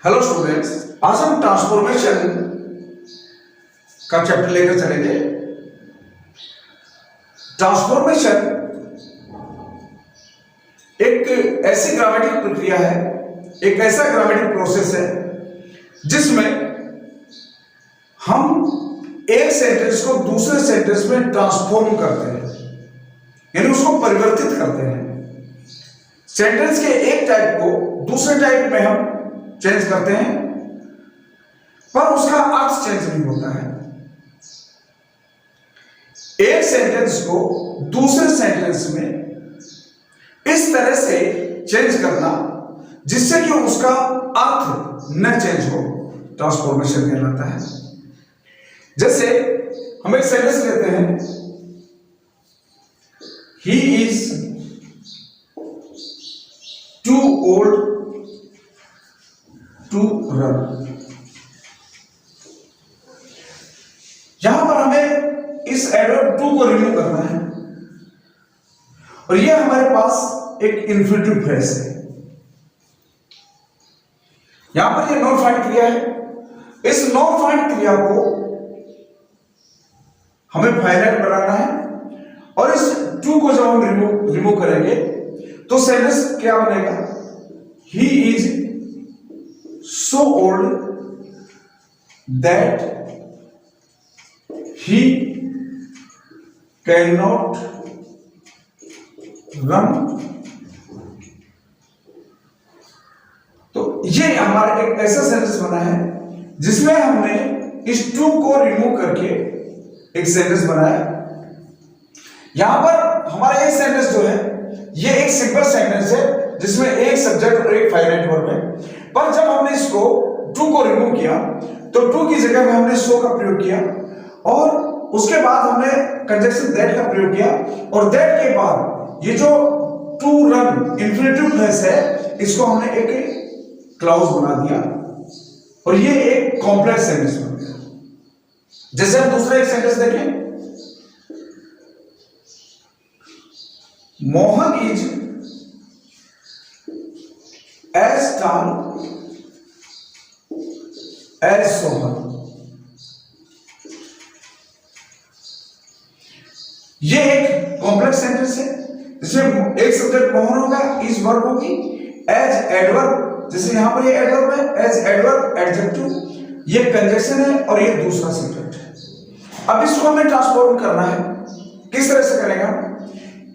Hello students, आज हम transformation का चैप्टर लेकर चलेंगे। ट्रांसफॉर्मेशन एक ऐसी ग्रामेटिक प्रक्रिया है, एक ऐसा ग्रामेटिक प्रोसेस है जिसमें हम एक सेंटेंस को दूसरे सेंटेंस में ट्रांसफॉर्म करते हैं, यानी उसको परिवर्तित करते हैं। सेंटेंस के एक टाइप को दूसरे टाइप में हम चेंज करते हैं, पर उसका अर्थ चेंज नहीं होता है। एक सेंटेंस को दूसरे सेंटेंस में इस तरह से चेंज करना जिससे कि उसका अर्थ न चेंज हो, ट्रांसफॉर्मेशन कहलाता है। जैसे हम एक सेंटेंस लेते हैं, he is too old to run. यहां पर हमें इस एडवर्ब टू को रिमूव करना है और यह हमारे पास एक इंफिनिटिव फ्रेज है। यहां पर यह नॉन फाइंड क्रिया है। इस नॉन फाइंड क्रिया को हमें फाइनाइट बनाना है और इस टू को जब हम रिमूव करेंगे तो सेंटेंस क्या बनेगा? He is so old that he cannot run। तो ये हमारा एक ऐसा सेंटेंस बना है जिसमें हमने इस टू को रिमूव करके एक सेंटेंस बनाया। यहां पर हमारा ये सेंटेंस जो है ये एक सिंपल सेंटेंस है जिसमें एक सब्जेक्ट और एक फाइनाइट वर्ब है, पर जब हमने इसको टू को रिमूव किया तो टू की जगह में हमने सो का प्रयोग किया और उसके बाद हमने कंजक्शन दैट का प्रयोग किया और दैट के बाद ये जो टू रन इंफिनिटिव फ्रेज है इसको हमने एक क्लाउज बना दिया और ये एक कॉम्प्लेक्स सेंटेंस बन गया। जैसे हम दूसरा एक सेंटेंस देखें, Mohan is as tall as Sohan. ये एक कॉम्प्लेक्स सेंटेंस है जिसमें एक सब्जेक्ट मोहन होगा, इस वर्ब होगी, एज एडवर्ब, जैसे यहां पर ये एडवर्ब है, एज एडवर्ब एडजेक्टिव, ये कंजक्शन है और ये दूसरा सब्जेक्ट है। अब इसको हमें ट्रांसफॉर्म करना है। किस तरह से करेंगे?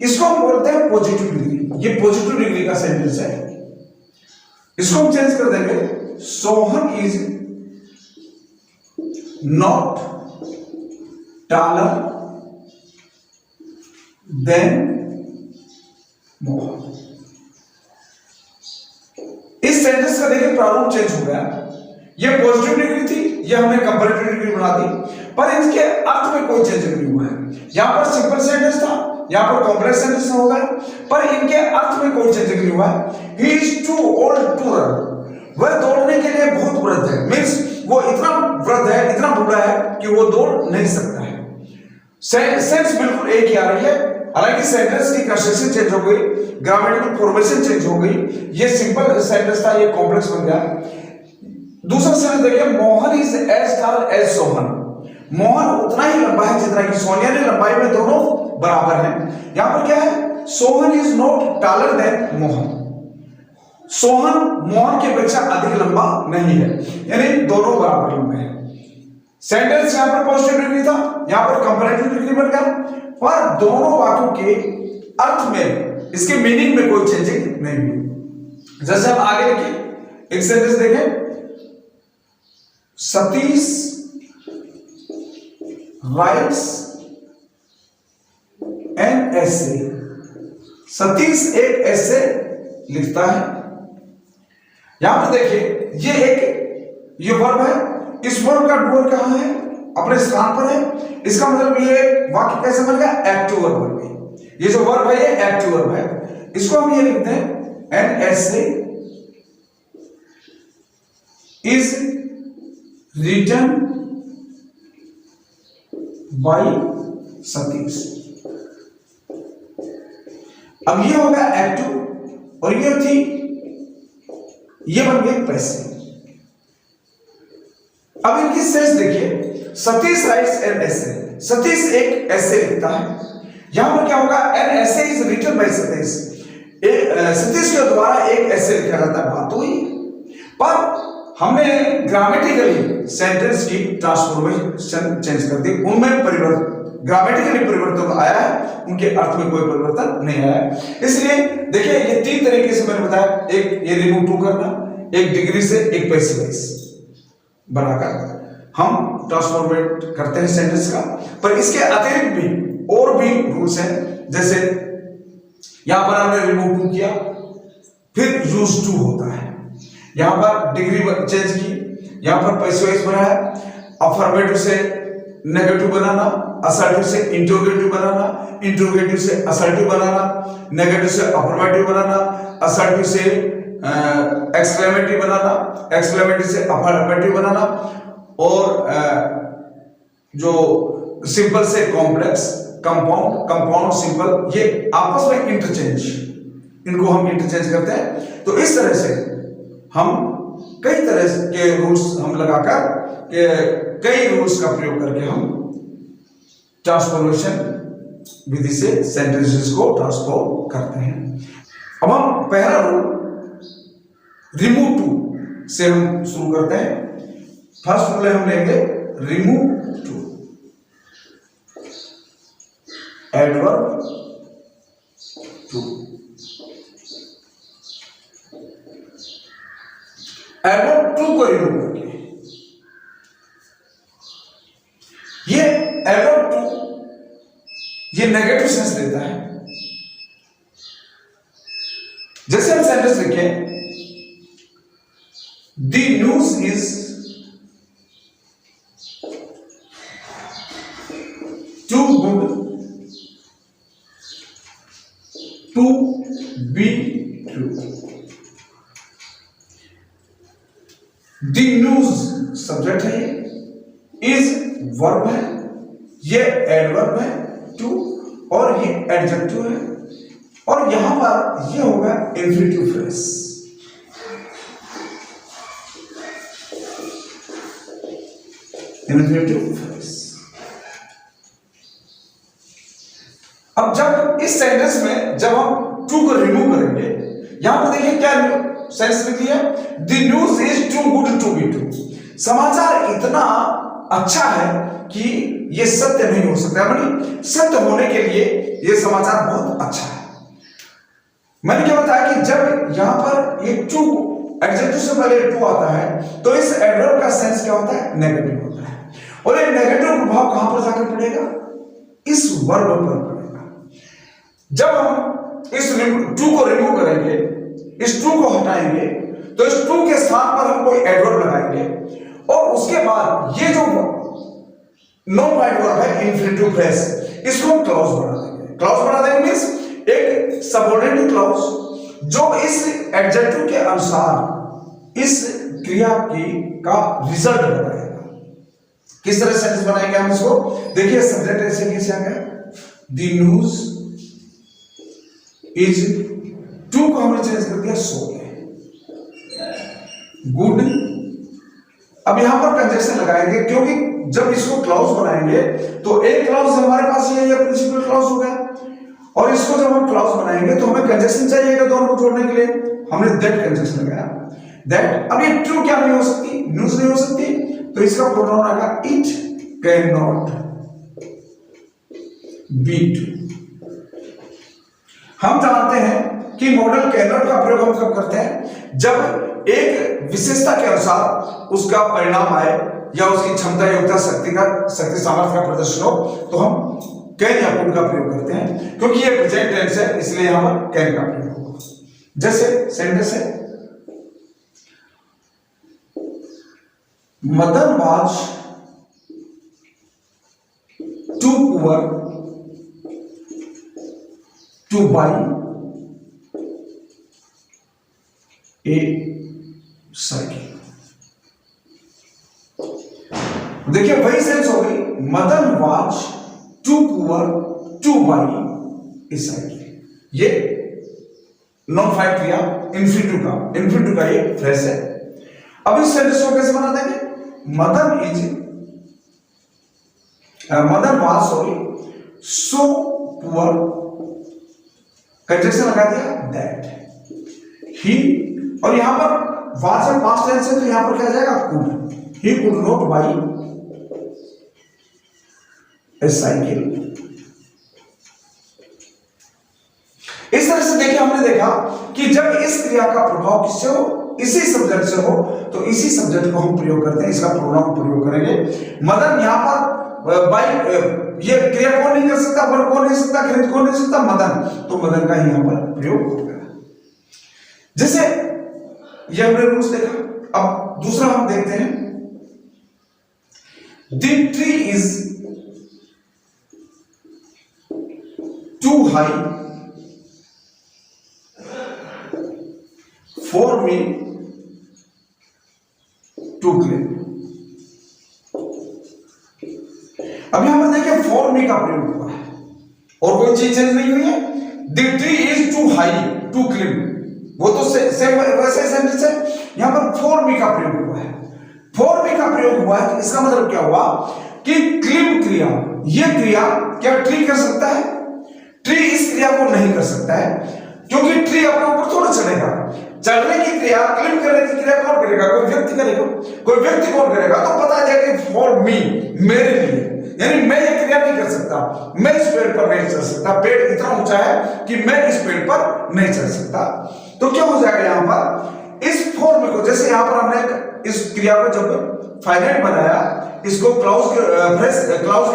इसको हम बोलते हैं पॉजिटिव डिग्री। ये पॉजिटिव डिग्री का सेंटेंस है। इसको हम चेंज कर देंगे, Sohan is not taller than Mohan. इस सेंटेंस का देखिए प्रारूप चेंज हो गया। ये पॉजिटिव डिग्री थी, ये हमने कंपैरेटिव डिग्री बना दी, पर इसके अर्थ में कोई चेंज नहीं हुआ है। यहां पर सिंपल सेंटेंस था, यहां पर कॉम्प्लेक्स सेंटेंस हो गया, पर इनके अर्थ में कोई चेंज नहीं हुआ है। He is too old to run। वह दौड़ने के लिए बहुत वृद्ध है, मीन्स वो इतना वृद्ध है, इतना बूढ़ा है कि वो दौड़ नहीं सकता है। सेंस बिल्कुल एक ही आ रही है, हालांकि सेंटेंस की कंस्ट्रक्शन चेंज हो गई, ग्रामेटिकल फॉर्मेशन चेंज हो गई। ये सिंपल सेंटेंस था, ये कॉम्प्लेक्स बन गया। दूसरा सेंटेंस देखिए, Mohan is as tall as Sohan. मोहन उतना ही लंबा है जितना कि सोनिया ने लंबाई में दोनों बराबर हैं। यहां पर क्या है? Sohan is not taller than Mohan. Sohan Mohan की अपेक्षा अधिक लंबा नहीं है, यानी दोनों बराबर लंबे हैं। सेंटेंस यहां पर पॉजिटिव डिग्री था, यहां पर कंपैरेटिव डिग्री बन गया, पर दोनों वाक्यों के अर्थ में, इसके मीनिंग में कोई चेंजिंग नहीं हुई। जैसे हम आगे देखिए, एक सेंटेंस देखें, Satish rights an essay. Satish एक ऐसे लिखता है। यहां पर देखिए ये वर्ब है, इस वर्ब का डूअर कहां है? अपने स्थान पर है। इसका मतलब ये वाक्य कैसे बन गया? एक्टिव वर्ब बन गया। ये जो वर्ब है ये एक्टिव वर्ब है। इसको हम ये लिखते हैं, an essay is written by Satish. अब ये होगा एक्टिव और ये थी, ये बन गए पैसे। अब इनकी सेंस देखिए, Satish rights an essay, Satish एक ऐसे लिखता है। यहां पर क्या होगा, an essay is written by Satish, Satish के द्वारा एक ऐसे लिखा जाता है, बात हुई। पर हमने ग्रामेटिकली सेंटेंस की ट्रांसफॉर्मेशन चेंज कर दी, उनमें परिवर्तन, ग्रामेटिकली परिवर्तन आया है, उनके अर्थ में कोई परिवर्तन नहीं आया है। इसलिए देखिए ये तीन तरीके से मैंने बताया, एक ये रिमूव टू करना, एक डिग्री से, एक पैसिव वॉइस बनाकर हम ट्रांसफॉर्मेट करते हैं सेंटेंस का। पर इसके अतिरिक्त भी और भी रूल्स हैं, जैसे यहां पर हमने रिमूव टू किया, फिर यूज टू होता है, यहां पर डिग्री चेंज की, यहां पर पैसिव वॉइस बनाया, अफर्मेटिव से नेगेटिव बनाना, असर्टिव से इंट्रोगेटिव बनाना, इंट्रोगेटिव से असर्टिव बनाना, नेगेटिव से अफर्मेटिव बनाना, असर्टिव से एक्सक्लेमेटिव बनाना, एक्सक्लेमेटिव से अफर्मेटिव बनाना, और जो सिंपल से कॉम्प्लेक्स, कंपाउंड, कंपाउंड सिंपल, ये आपस में इंटरचेंज, इनको हम इंटरचेंज करते हैं। तो इस तरह से हम कई तरह के रूल्स हम लगाकर कई रूल्स का प्रयोग करके हम ट्रांसफॉर्मेशन विधि से सेंटेंसेस को ट्रांसफॉर्म करते हैं। अब हम पहला रूल रिमूव टू से हम शुरू करते हैं। फर्स्ट रूल हम लेंगे remove too, adverb too, adverb too को रिमूव करके, ये एडवर्ब टू ये नेगेटिव सेंस देता है। जैसे हम सेंटेंस लिखें, the news is too good to be true. The news subject है, इज वर्ब है, ये एडवर्ब है टू, और ये एडजेक्टिव है, और यहां पर ये होगा इंफिनिटिव फ्रेज। Infinitive phrase. अब जब इस सेंटेंस में जब हम टू को रिमूव करेंगे, यहां पर देखिए क्या सेंस लिखी है, the news is too good to be true. समाचार इतना अच्छा है कि ये सत्य नहीं हो सकता, यानी सत्य होने के लिए ये समाचार बहुत अच्छा है। मैंने क्या बताया कि जब यहां पर ये टू एडजेक्टिव से पहले टू आता है, तो इस एडवर्ब का सेंस क्या होता है, नेगेटिव होता है, और ये नेगेटिव प्रभाव कहां पर जाकर पड़ेगा, इस वर्ब पर पड़ेगा। जब हम इस टू को रिमूव करेंगे, इस टू को हटाएंगे, तो इस टू के स्थान पर हम कोई एडवर्ब लगाएंगे, और उसके बाद ये जो नॉन पॉइंट वर्ब है इंफिनिटिव फ्रेज, इसको हम क्लॉज बना देंगे। क्लॉज बना देंगे मींस एक सबऑर्डिनेट क्लॉज जो इस एडजेक्टिव के अनुसार इस क्रिया की का रिजल्ट बताएगा। किस तरह सेंटेंस बनाएंगे हम इसको, देखिए सब्जेक्ट ऐसे कैसे आ गया, द न्यूज इज, टू को हमने चेंज कर दिया सो, गुड। अब यहां पर कंजक्शन लगाएंगे, क्योंकि जब इसको क्लॉज बनाएंगे तो एक क्लॉज हमारे पास ये प्रिंसिपल क्लॉज हो गया, और इसको जब हम क्लॉज बनाएंगे तो हमें कंजक्शन चाहिएगा दोनों को जोड़ने के लिए, हमने दैट कंजक्शन लगाया, दैट। अब ये ट्रू क्या नहीं हो सकती, न्यूज नहीं हो सकती, तो इसका प्रोनाउन आएगा it can not be true. हम जानते हैं कि मॉडल कैन नॉट का प्रयोग हम कब करते हैं, जब एक विशेषता के अनुसार उसका परिणाम आए या उसकी क्षमता, योग्यता, शक्ति सामर्थ्य का प्रदर्शन हो, तो हम कैन या कुड का प्रयोग करते हैं, क्योंकि ये प्रेजेंट टेंस है, इसलिए यहां पर कैन का प्रयोग होगा। जैसे सेंटेंस है, Madan was too poor to buy a cycle. देखिए वही सेंस हो गई, Madan was too poor to buy a cycle. ये नॉन फाइट क्रिया इंफिनिटिव का ये फ्रेज है। अब इस सेंटेंस को कैसे बना देंगे, Madan was so poor, conjunction लगा दिया दैट ही, और यहां पर वाज में पास्ट टेंस है तो यहां पर क्या आ जाएगा could, he could not by a cycle. इस तरह से देखिए हमने देखा कि जब इस क्रिया का प्रभाव किससे हो, इसी सब्जेक्ट से हो, तो इसी सब्जेक्ट को हम प्रयोग करते हैं, इसका प्रोनाउन प्रयोग करेंगे। मदन यहां पर बाई, ये क्रिया कौन नहीं कर सकता, वर्ब कौन नहीं सकता, खरीद कौन नहीं सकता, मदन, तो मदन का यहां पर प्रयोग होगा। जैसे ये हमने रूल्स देखा। अब दूसरा हम देखते हैं, the tree is too high for me to climb. अब यहां पर देखिए फॉर मी का प्रयोग हुआ है और कोई चीज चेंज नहीं हुई है। The tree is too high to climb, वो तो सेम वैसे सेंटेंस है। यहां पर फॉर मी का प्रयोग हुआ है। फॉर मी का प्रयोग हुआ है तो इसका मतलब क्या हुआ कि क्लिप क्रिया, यह क्रिया क्या ट्री कर सकता है? ट्री इस क्रिया को नहीं कर सकता है, क्योंकि ट्री अपने ऊपर थोड़ा चढ़ेगा। चढ़ने की क्रिया, क्लिप करने की क्रिया कौन करेगा? कोई व्यक्ति करेगा। कोई व्यक्ति कौन करेगा? तो पता जाएगा कि फॉर मी, मेरे लिए, यानी मैं ये क्रिया नहीं कर सकता, मैं इस पेड़ पर नहीं चढ़ सकता, पेड़ इतना ऊंचा है कि मैं इस पेड़ पर नहीं चढ़ सकता। तो क्या हो जाएगा यहां पर, इस फॉर्म को, जैसे यहां पर हमने इस क्रिया को जब फाइनाइट बनाया, इसको क्लाउज के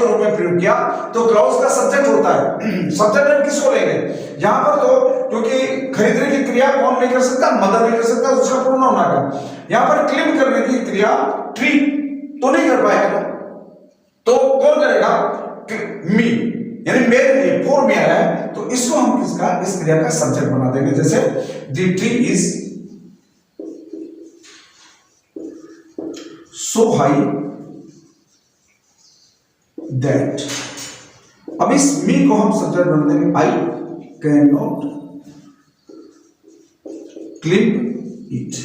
रूप में प्रयोग किया, तो क्लाउज का सब्जेक्ट होता है। सब्जेक्ट हम किसको लेंगे यहां पर? तो क्योंकि खरीदने की क्रिया कौन नहीं कर सकता? मदर नहीं कर सकता, उसका प्रोनाउन आएगा। यहां पर क्लिप करने की क्रिया ट्री तो नहीं कर पाएगा, तो कौन करेगा? मी, यानी मेरे लिए, फॉर मी आया है, तो इसको हम किसका, इस क्रिया का सब्जेक्ट बना देंगे। जैसे the tree is so high that, अब इस मी को हम सब्जेक्ट बना देंगे। I can not clip it.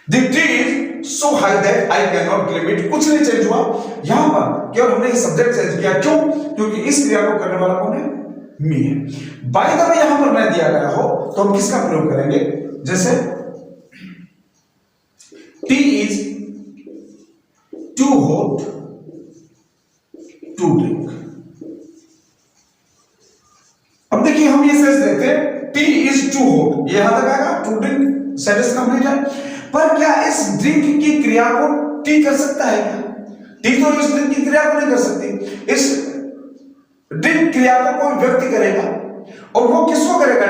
The tree is so high that I can not clip it. कुछ नहीं चेंज हुआ यहां पर, केवल हमने सब्जेक्ट चेंज किया। क्यों? क्योंकि इस क्रिया को करने वाला कौन है? मी है। बाय द वे यहां पर मैं दिया गया हो तो हम किसका प्रयोग करेंगे? जैसे tea is too hot to drink. अब देखिए हम ये सेंस देते हैं, टी इज टू हॉट, ये यहां तक आएगा, टू ड्रिंक सेंटेंस कंप्लीट है। पर क्या इस ड्रिंक की क्रिया को टी कर सकता है क्या? टी तो इस ड्रिंक की क्रिया को नहीं कर सकती। इस ड्रिंक क्रिया को कोई व्यक्ति करेगा, और वो किसको करेगा?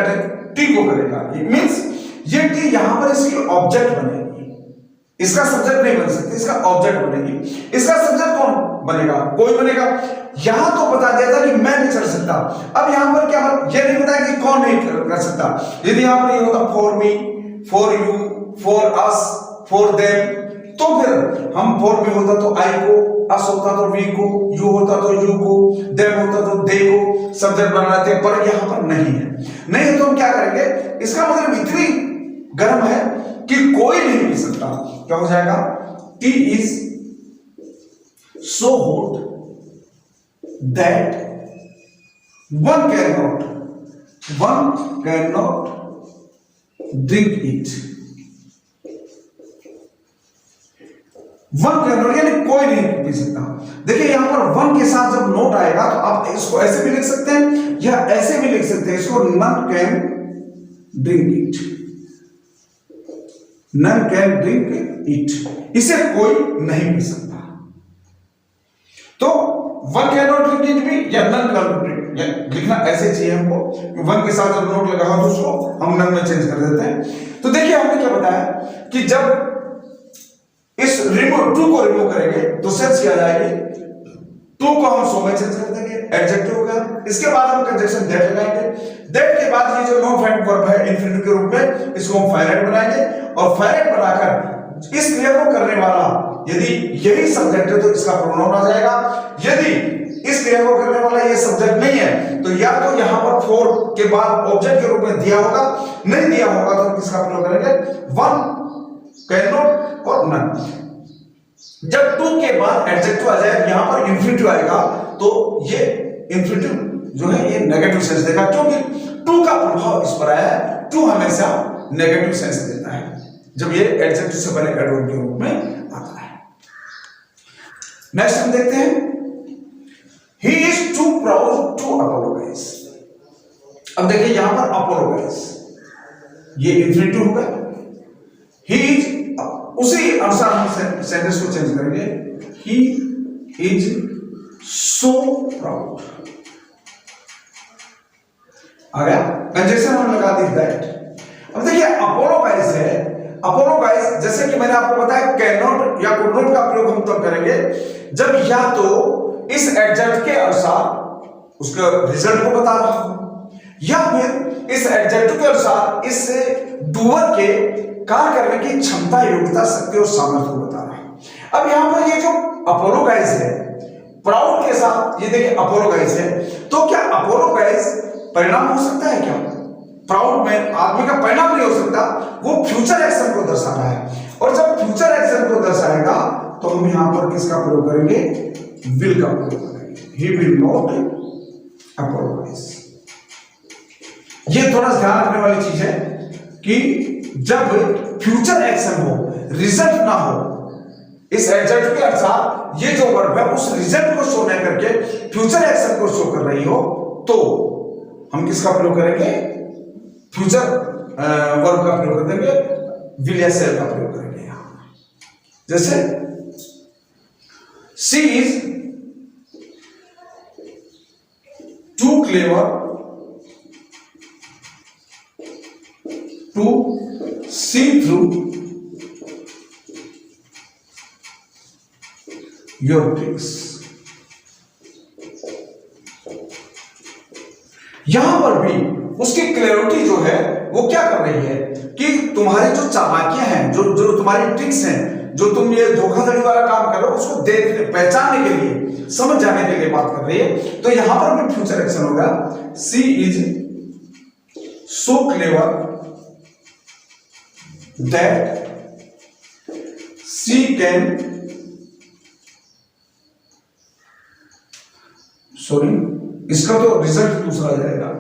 टी को करेगा। मींस ये टी यहां पर इसकी ऑब्जेक्ट बनेगी, इसका सब्जेक्ट नहीं बन सकती, इसका ऑब्जेक्ट बनेगी। इसका सब्जेक्ट कौन बनेगा? कोई बनेगा। यहां तो बता दिया था कि मैं नहीं चढ़ सकता, अब यहां पर क्या ये नहीं बताया कि कौन नहीं कर सकता। यदि यहां पर ये होता for me, for you, for us, for them, तो फिर हम फॉर मी होता तो आई को, अस होता तो वी को, यू होता तो यू को, देम होता तो दे को सब्जेक्ट बनाते, पर यहां पर नहीं है। नहीं है तो हम क्या करेंगे? इसका मतलब इतनी गर्म है कि कोई नहीं पी सकता। क्या हो जाएगा? T is so hot that one can not drink it. One can not यानी कोई नहीं पी सकता। देखिए यहां पर वन के साथ जब नोट आएगा तो आप इसको ऐसे भी लिख सकते हैं या ऐसे भी लिख सकते हैं, इसको none can drink it, none can drink it, इसे कोई नहीं पी सकता। तो one can not drink it भी या नन कैन ड्रिंक, लिखना ऐसे चाहिए हमको। वन के साथ जब नोट लगा हो तो उसको हम नन में चेंज कर देते हैं। तो देखिए हमने क्या बताया कि जब इस रिमूव टू को रिमूव करेंगे तो सेंस क्या जाएगी? टू को हम सो में चेंज कर देंगे, एडजेक्टिव होगा। इसके बाद हम कंजक्शन दैट लगाएंगे। दैट के बाद ये जो नॉन फाइनाइट वर्ब है इंफिनिटिव के रूप में, इसको हम फाइनाइट बनाएंगे, और फाइनाइट बनाकर इस क्रिया को करने वाला यदि यही सब्जेक्ट है तो इसका प्रोनाउन आ जाएगा। यदि इस क्रिया को करने वाला ये सब्जेक्ट नहीं है तो या तो यहां पर फॉर के बाद ऑब्जेक्ट के रूप में दिया होगा, नहीं दिया होगा तो हम किसका प्रयोग करेंगे? वन कैन नॉट और नन। जब टू के बाद एडजेक्टिव आ जाए, यहां पर इंफिनिटिव आएगा, तो ये इंफिनिटिव जो है ये नेगेटिव सेंस देगा, क्योंकि टू का प्रभाव इस पर आया है। टू हमेशा नेगेटिव सेंस देता है जब ये एडजेक्टिव से पहले एडवर्ब के रूप में आता है। नेक्स्ट हम देखते हैं, he is too proud to apologize। अब देखिए यहां पर apologize, ये इंफिनिटिव होगा, he is, उसी अनुसार हम सेंटेंस को चेंज करेंगे, he is so proud। आ गया, कंजक्शन हमने लगा दी दैट। अब देखिए अपोलोगाइज है, अपोलोगाइज जैसे कि मैंने आपको बताया कैन नॉट या कुड नॉट का प्रयोग हम तब करेंगे जब या तो इस एडजेक्ट के अनुसार उसके रिजल्ट को बता रहा हो, या फिर इस एडजेक्ट के अनुसार इस डूअर के कार्य करने की क्षमता, योग्यता, शक्ति और सामर्थ्य को बता रहा है। अब यहां पर ये जो अपोलोगाइज है प्राउड के साथ, ये देखिए अपोलोगाइज है, तो क्या अपोलोगाइज परिणाम हो सकता है क्या? प्राउड में आदमी का परिणाम नहीं हो सकता, वो फ्यूचर एक्शन को दर्शा रहा है, और जब फ्यूचर एक्शन को दर्शाएगा तो हम यहां पर किसका प्रयोग करेंगे? विल का प्रयोग करेंगे, ही विल नॉट अपोलोगाइज। ये थोड़ा ध्यान रखने वाली चीज है कि जब फ्यूचर एक्शन हो, रिजल्ट ना हो, इस एडजेक्टिव के अनुसार ये जो वर्ब है उस रिजल्ट को शो नहीं करके फ्यूचर एक्शन को शो कर रही हो, तो हम किसका प्रयोग करेंगे? फ्यूचर वर्ब का प्रयोग करेंगे, विल या शैल का प्रयोग करेंगे। जैसे she is too clever to see through your tricks. यहां पर भी उसकी क्लैरिटी जो है वो क्या कर रही है कि तुम्हारी जो चालाकियां हैं, जो तुम्हारी ट्रिक्स हैं, जो तुम ये धोखाधड़ी वाला काम कर रहे हो, उसको देखने, पहचानने के लिए, समझ जाने के लिए बात कर रही है। तो यहां पर भी फ्यूचर एक्शन होगा, she is so clever that she can, sorry इसका तो रिजल्ट दूसरा जाएगा,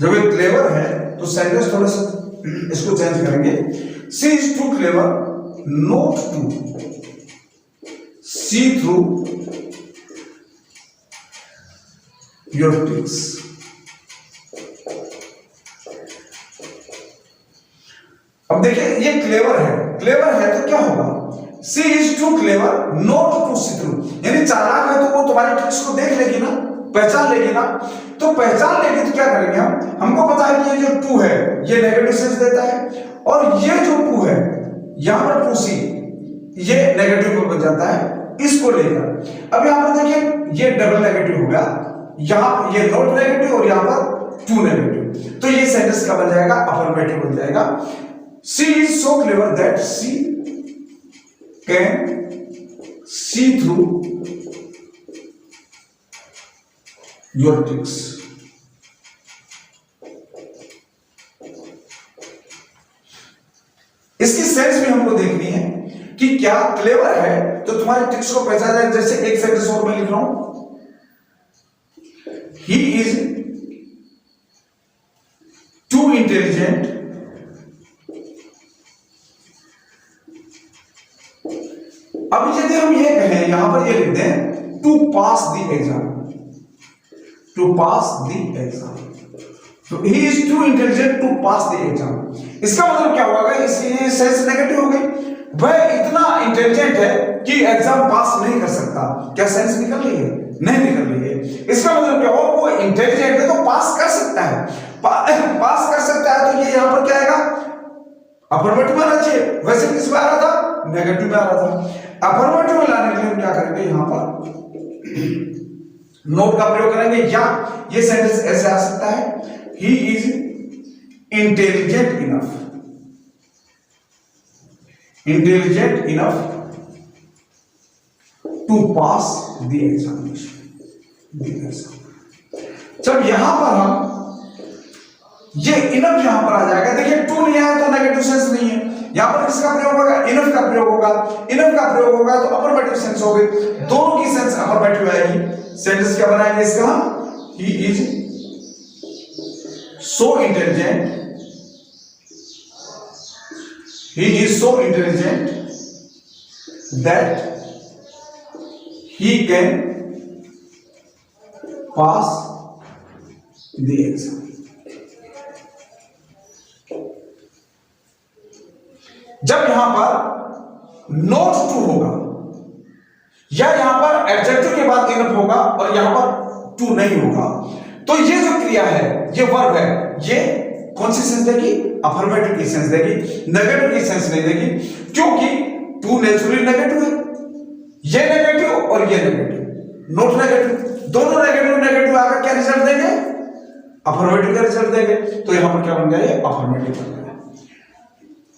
जब ये क्लेवर है तो सेंटेंस थोड़ा सा इसको चेंज करेंगे, she is too clever not to see through your tricks. अब देखिए ये क्लेवर है तो क्या होगा? She is too clever not to see through, यानी चालाक है तो वो तुम्हारी ट्रिक्स को देख लेगी ना, पहचान लेगी ना। तो पहचान लेगी तो क्या करेंगे हम? हमको पता है कि ये जो टू है ये नेगेटिव सेंस देता है, और ये जो टू है यहां पर टू सी ये नेगेटिव बन जाता है इसको लेकर। अब यहां पर देखिए ये डबल नेगेटिव हो गया, यहां ये नॉट नेगेटिव और यहां पर टू नेगेटिव, तो ये सेंटेंस का बन जाएगा अफर्मेटिव बन जाएगा। She is so clever that she can see through your tricks. इसकी सेंस भी हमको देखनी है कि क्या क्लेवर है तो तुम्हारे ट्रिक्स को पहचाना जाए। जैसे एक सेंटेंस और मैं लिख रहा हूं, ही इज टू इंटेलिजेंट अब यदि हम ये कहें, यहां पर ये लिख दें to pass the exam, to pass the exam, तो he is too intelligent to pass the exam. इसका मतलब क्या होगा? इसलिए सेंस नेगेटिव हो गई, वह इतना इंटेलिजेंट है कि एग्जाम पास नहीं कर सकता। क्या सेंस निकल रही है? नहीं निकल रही है। इसका मतलब क्या होगा? वो इंटेलिजेंट है तो पास कर सकता है, पास कर सकता है, तो ये यहां पर क्या आएगा? अफर्मेटिव में आना चाहिए, वैसे किस में आ रहा था? नेगेटिव में आ रहा था। अफर्मेटिव में लाने के लिए हम क्या करेंगे? यहां पर नोट का प्रयोग करेंगे, या ये सेंटेंस ऐसे आ सकता है, he is intelligent enough, intelligent enough to pass the examination. जब यहां पर हम ये इनफ यहां पर आ जाएगा। देखिए टू नहीं आया तो नेगेटिव सेंस नहीं है, यहां पर किसका प्रयोग होगा, इनफ का प्रयोग होगा। इनफ का प्रयोग होगा तो अफर्मेटिव सेंस हो गई, दोनों की सेंस अफर्मेटिव आएगी। सेंटेंस क्या बनाएंगे इसका, he is so intelligent, he is so intelligent that he can pass the exam. जब यहां पर नॉट टू होगा या यहां पर एडजेक्टिव के बाद इनफ होगा और यहां पर टू नहीं होगा, तो ये जो क्रिया है, ये वर्ब है, ये कौन सी सेंस देगी, अफर्मेटिव की सेंस देगी, नेगेटिव की सेंस नहीं देगी, क्योंकि टू नेचुरली नेगेटिव है, ये नेगेटिव और ये नेगेटिव, नॉट नेगेटिव, दोनों नेगेटिव नेगेटिव आकर क्या रिजल्ट देंगे, अफर्मेटिव का रिजल्ट देंगे। तो यहां पर क्या बन गया, ये अफर्मेटिव बन गया।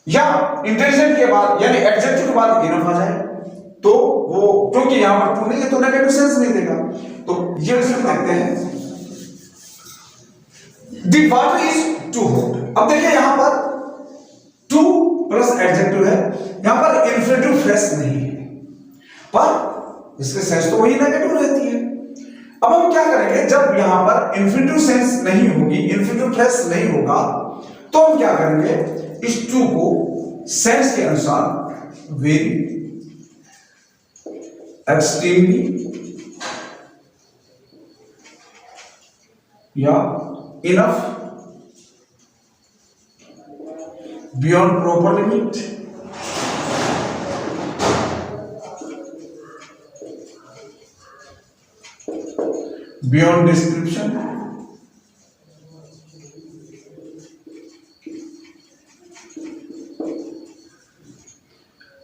या इंटेलिजेंट के बाद यानी एडजेक्टिव के बाद इनफ आ जाए तो वो, क्योंकि यहां पर टू नहीं है तो नेगेटिव सेंस नहीं देगा। तो ये रिजल्ट देखते हैं, The water is too hot। अब देखिए यहां पर टू प्लस एडजेक्टिव है, यहां पर इंफिनिटिव फ्रेश नहीं है, पर इसके सेंस तो वही नेगेटिव रहती है। अब हम क्या करेंगे, जब यहां पर इंफिनिटिव सेंस नहीं होगी, इंफिनिटिव फ्रेश नहीं होगा, तो हम क्या करेंगे, इस टू को सेंस के अनुसार वेरी, एक्सट्रीमली या enough, beyond proper limit, beyond description,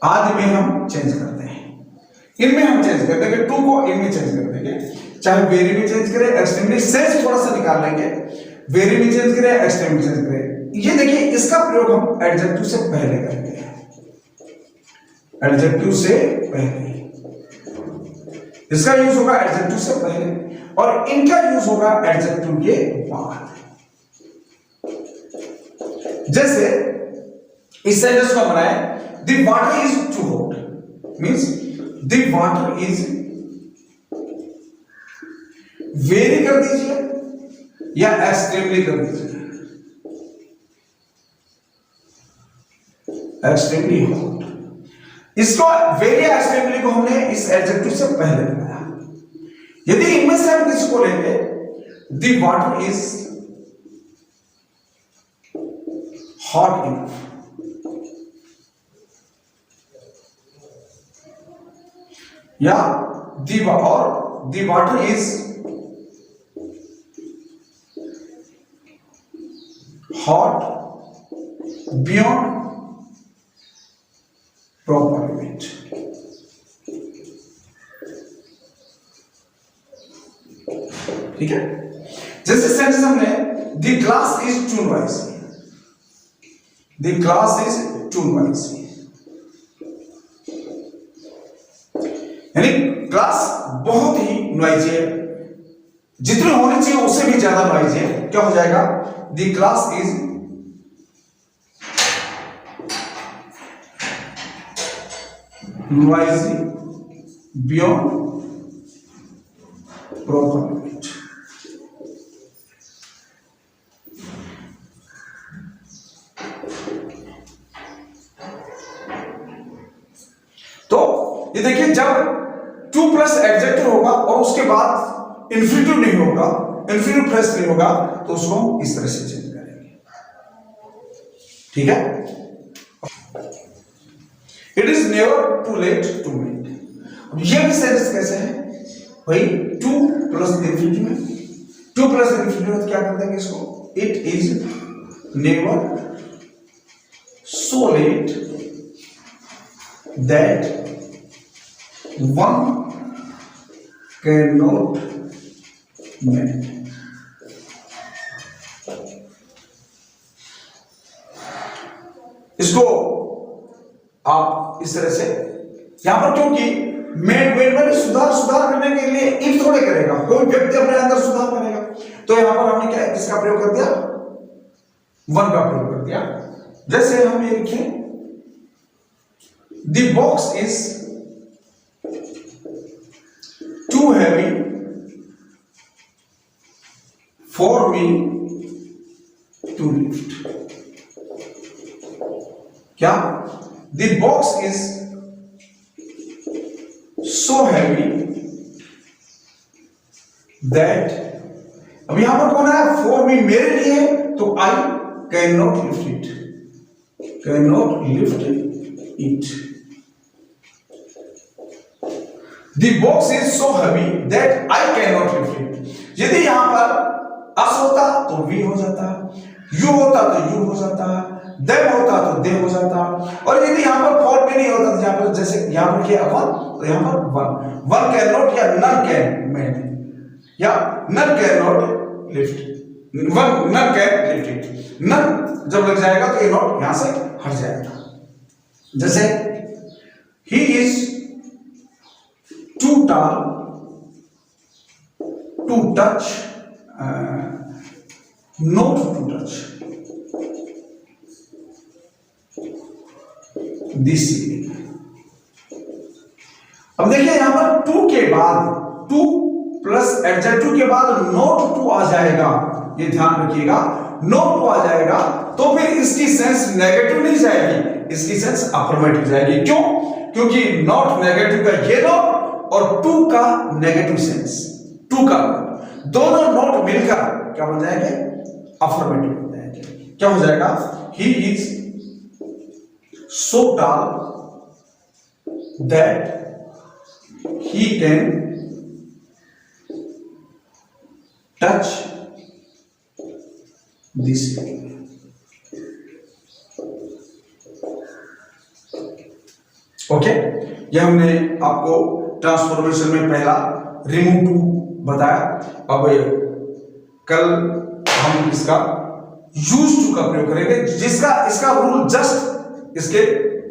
आदि में हम चेंज करते हैं। इनमें हम चेंज कर देंगे, टू को इनमें चेंज कर देंगे, चाहे वेरी में चेंज करें, एक्सट्रीमली सेंस थोड़ा सा निकाल लेंगे, वेरी में चेंज करें, एक्सट्रीम में चेंज करें। ये देखिए इसका प्रयोग हम एडजेक्टिव से पहले करेंगे, एडजेक्टिव से पहले इसका यूज होगा, एडजेक्टिव से पहले, और इनका यूज होगा एडजेक्टिव के बाद। जैसे इस सेंटेंस को बनाए, the water is too hot, means the water is, very कर दीजिए या एक्सट्रीमली कर दीजिए, एक्सट्रीमली हॉट। इसको वेरी एक्सट्रीमली को हमने इस एडजेक्टिव से पहले बनाया। यदि इनमें से हम किसी को लेंगे, the water is hot enough, या the water is hot beyond proper limit। ठीक है, जैसे सेंटेंस हमने, the glass is too noisy, the glass is too noisy, यानी ग्लास बहुत ही नॉइजी है, जितनी होनी चाहिए उससे भी ज्यादा नॉइजी है। क्या हो जाएगा, the glass is noisy beyond proper limit। तो ये देखिए, जब टू प्लस एडजेक्टिव होगा और उसके बाद इंफिनिटिव नहीं होगा, इंफिनिटिव फ्रेश नहीं होगा, तो उसको इस तरह से चेंज करेंगे। ठीक है, it is never too late to meet. अब ये भी सेंटेंस कैसे है भाई, टू प्लस इंफिनिटिव है, टू प्लस इंफिनिटिव तो क्या कर देंगे इसको, it is never so late that one can not met. इसको आप इस तरह से यहां पर, क्योंकि मेड में सुधार करने के लिए इफ थोड़े करेगा, कोई व्यक्ति अपने अंदर सुधार करेगा, तो यहां पर हमने क्या किसका प्रयोग कर दिया, वन का प्रयोग कर दिया। जैसे हम ये लिखें the box is too heavy for me to lift. क्या? The box is so heavy that, अब यहां पर कौन है? फॉर मी, मेरे लिए, तो I can not lift it, can not lift it. The box is so heavy that I cannot lift it. यदि यहां पर अस होता तो वी हो जाता, यू होता तो यू हो जाता, देम होता तो दे हो जाता, और यदि यहां पर फॉर में नहीं होता तो यहां पर जैसे यहां पर किया वन, तो यहां पर वन, वन कैन नॉट या नन कैन में, या none can not lift, one none can lift it. None जब लग जाएगा तो ये नॉट यहां से हट जाएगा। जैसे he is too tall to touch, not to touch this ceiling। अब देखिए यहां पर टू के बाद, टू प्लस एडजेक्टिव के बाद नॉट टू आ जाएगा, ये ध्यान रखिएगा, नॉट टू आ जाएगा तो फिर इसकी सेंस नेगेटिव नहीं जाएगी, इसकी सेंस अफर्मेटिव जाएगी। क्यों? क्योंकि नॉट नेगेटिव का ये नॉट और टू का नेगेटिव सेंस, टू का दोनों नोट मिलकर क्या हो जाएंगे? अफर्मेटिव हो जाएंगे। क्या हो जाएगा? He is so tall that he can touch this. Okay, यह हमने आपको ट्रांसफॉर्मेशन में पहला रिमूव टू बताया। अब कल हम इसका यूज टू का प्रयोग करेंगे, जिसका इसका रूल जस्ट इसके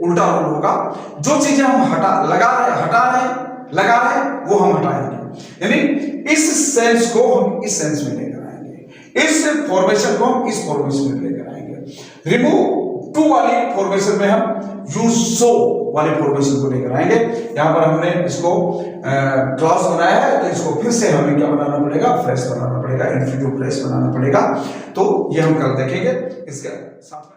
उल्टा रूल होगा। जो चीजें हम लगा रहे हैं वो हम हटाएंगे, यानी इस सेंस को हम इस सेंस में लेकर आएंगे, इस फॉर्मेशन को हम इस फॉर्मेशन में लेकर आएंगे। रिमूव टू वाली फॉर्मेशन में हम यूज सो वाले फॉर्मेशन को लेकर आएंगे। यहां पर हमने इसको क्लॉज बनाया है, तो इसको फिर से हमें क्या बनाना पड़ेगा? फ्रेश बनाना पड़ेगा, इन्फिनिटिव फ्रेश बनाना पड़ेगा। तो ये हम कल देखेंगे। इसके साथ